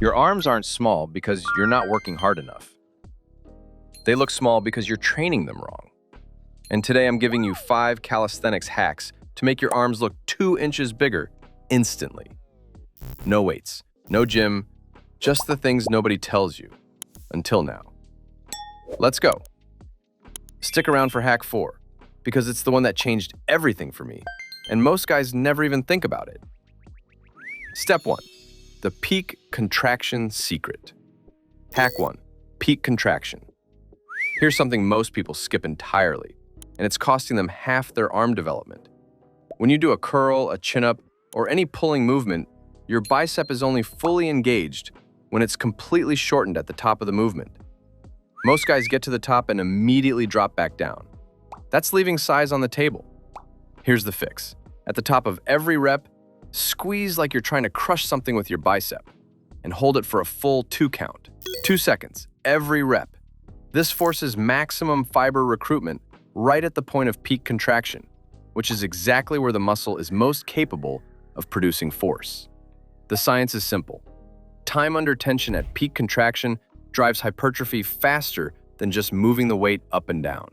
Your arms aren't small because you're not working hard enough. They look small because you're training them wrong. And today I'm giving you 5 calisthenics hacks to make your arms look 2 inches bigger instantly. No weights, no gym, just the things nobody tells you. Until now. Let's go. Stick around for hack 4, because it's the one that changed everything for me, and most guys never even think about it. Step 1. The peak contraction secret. Hack 1. Peak contraction. Here's something most people skip entirely, and it's costing them half their arm development. When you do a curl, a chin-up, or any pulling movement, your bicep is only fully engaged when it's completely shortened at the top of the movement. Most guys get to the top and immediately drop back down. That's leaving size on the table. Here's the fix. At the top of every rep, squeeze like you're trying to crush something with your bicep and hold it for a full 2 count. 2 seconds, every rep. This forces maximum fiber recruitment right at the point of peak contraction, which is exactly where the muscle is most capable of producing force. The science is simple. Time under tension at peak contraction drives hypertrophy faster than just moving the weight up and down.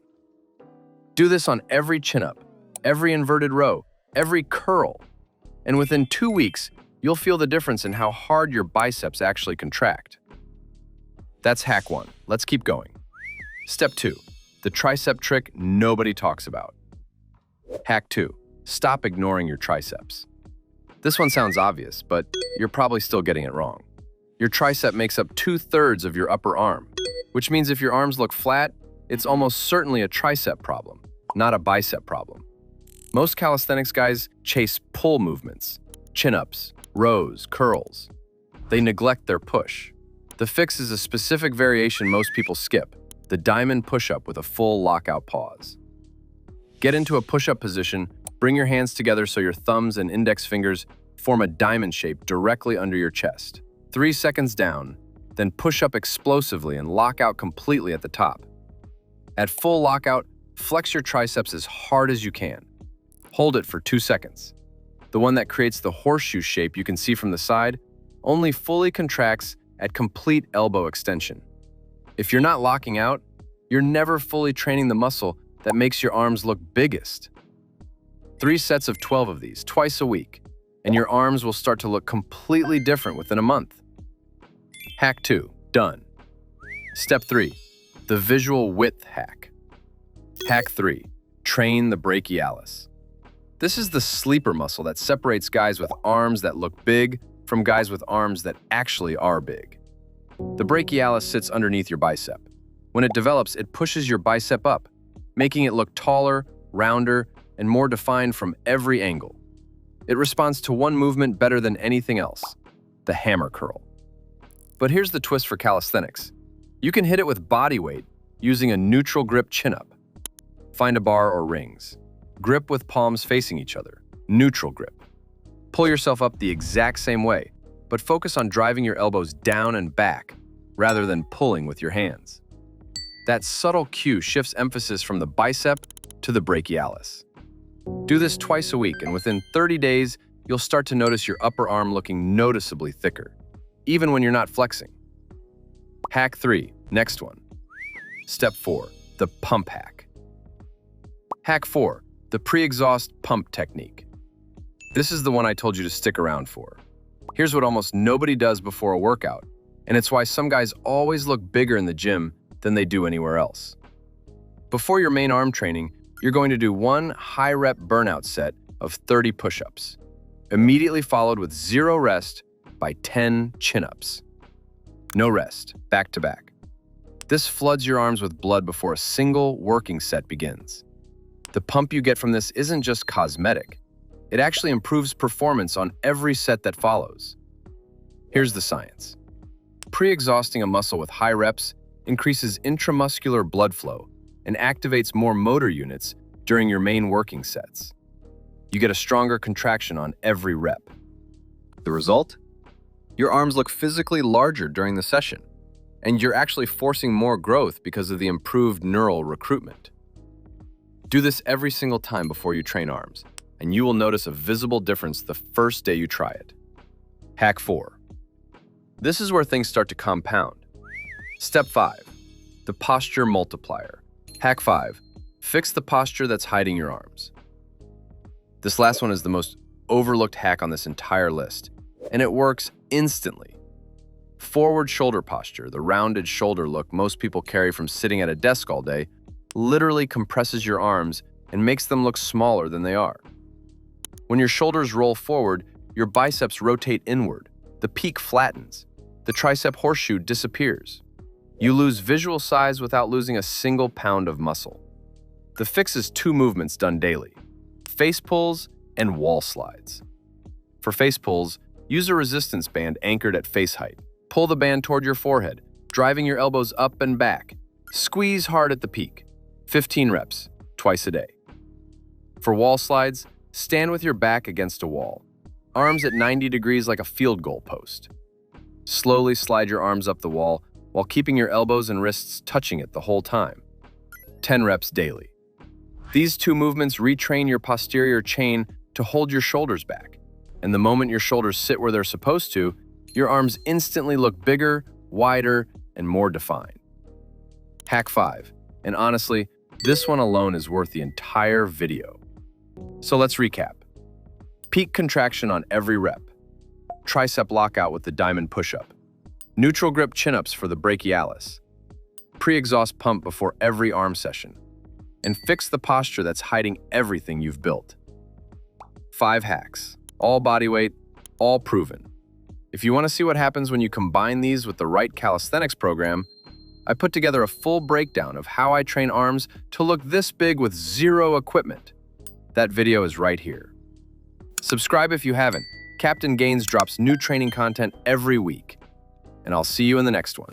Do this on every chin-up, every inverted row, every curl, and within 2 weeks, you'll feel the difference in how hard your biceps actually contract. That's hack 1. Let's keep going. Step 2. The tricep trick nobody talks about. Hack 2. Stop ignoring your triceps. This one sounds obvious, but you're probably still getting it wrong. Your tricep makes up 2/3 of your upper arm, which means if your arms look flat, it's almost certainly a tricep problem, not a bicep problem. Most calisthenics guys chase pull movements, chin-ups, rows, curls. They neglect their push. The fix is a specific variation most people skip, the diamond push-up with a full lockout pause. Get into a push-up position, bring your hands together so your thumbs and index fingers form a diamond shape directly under your chest. 3 seconds down, then push up explosively and lock out completely at the top. At full lockout, flex your triceps as hard as you can. Hold it for 2 seconds. The one that creates the horseshoe shape you can see from the side only fully contracts at complete elbow extension. If you're not locking out, you're never fully training the muscle that makes your arms look biggest. 3 sets of 12 of these, twice a week, and your arms will start to look completely different within a month. Hack 2. Done. Step 3. The visual width hack. Hack 3. Train the brachialis. This is the sleeper muscle that separates guys with arms that look big from guys with arms that actually are big. The brachialis sits underneath your bicep. When it develops, it pushes your bicep up, making it look taller, rounder, and more defined from every angle. It responds to one movement better than anything else, the hammer curl. But here's the twist for calisthenics. You can hit it with body weight using a neutral grip chin-up. Find a bar or rings. Grip with palms facing each other, neutral grip. Pull yourself up the exact same way, but focus on driving your elbows down and back rather than pulling with your hands. That subtle cue shifts emphasis from the bicep to the brachialis. Do this twice a week, and within 30 days, you'll start to notice your upper arm looking noticeably thicker, even when you're not flexing. Hack 3, next one. Step 4, the pump hack. Hack 4, the pre-exhaust pump technique. This is the one I told you to stick around for. Here's what almost nobody does before a workout, and it's why some guys always look bigger in the gym than they do anywhere else. Before your main arm training, you're going to do 1 high-rep burnout set of 30 push-ups, immediately followed with 0 rest by 10 chin-ups. No rest, back-to-back. This floods your arms with blood before a single working set begins. The pump you get from this isn't just cosmetic. It actually improves performance on every set that follows. Here's the science. Pre-exhausting a muscle with high reps increases intramuscular blood flow and activates more motor units during your main working sets. You get a stronger contraction on every rep. The result? Your arms look physically larger during the session, and you're actually forcing more growth because of the improved neural recruitment. Do this every single time before you train arms, and you will notice a visible difference the first day you try it. Hack 4. This is where things start to compound. Step 5. The posture multiplier. Hack 5. Fix the posture that's hiding your arms. This last one is the most overlooked hack on this entire list, and it works instantly. Forward shoulder posture, the rounded shoulder look most people carry from sitting at a desk all day, literally compresses your arms and makes them look smaller than they are. When your shoulders roll forward, your biceps rotate inward, the peak flattens, the tricep horseshoe disappears. You lose visual size without losing a single pound of muscle. The fix is 2 movements done daily: face pulls and wall slides. For face pulls, use a resistance band anchored at face height. Pull the band toward your forehead, driving your elbows up and back. Squeeze hard at the peak. 15 reps, twice a day. For wall slides, stand with your back against a wall, arms at 90 degrees like a field goal post. Slowly slide your arms up the wall while keeping your elbows and wrists touching it the whole time. 10 reps daily. These 2 movements retrain your posterior chain to hold your shoulders back, and the moment your shoulders sit where they're supposed to, your arms instantly look bigger, wider, and more defined. Hack 5, and honestly, this one alone is worth the entire video. So let's recap. Peak contraction on every rep. Tricep lockout with the diamond push-up. Neutral grip chin-ups for the brachialis. Pre-exhaust pump before every arm session. And fix the posture that's hiding everything you've built. 5 hacks, all body weight, all proven. If you want to see what happens when you combine these with the right calisthenics program, I put together a full breakdown of how I train arms to look this big with 0 equipment. That video is right here. Subscribe if you haven't. Captain Gains drops new training content every week. And I'll see you in the next one.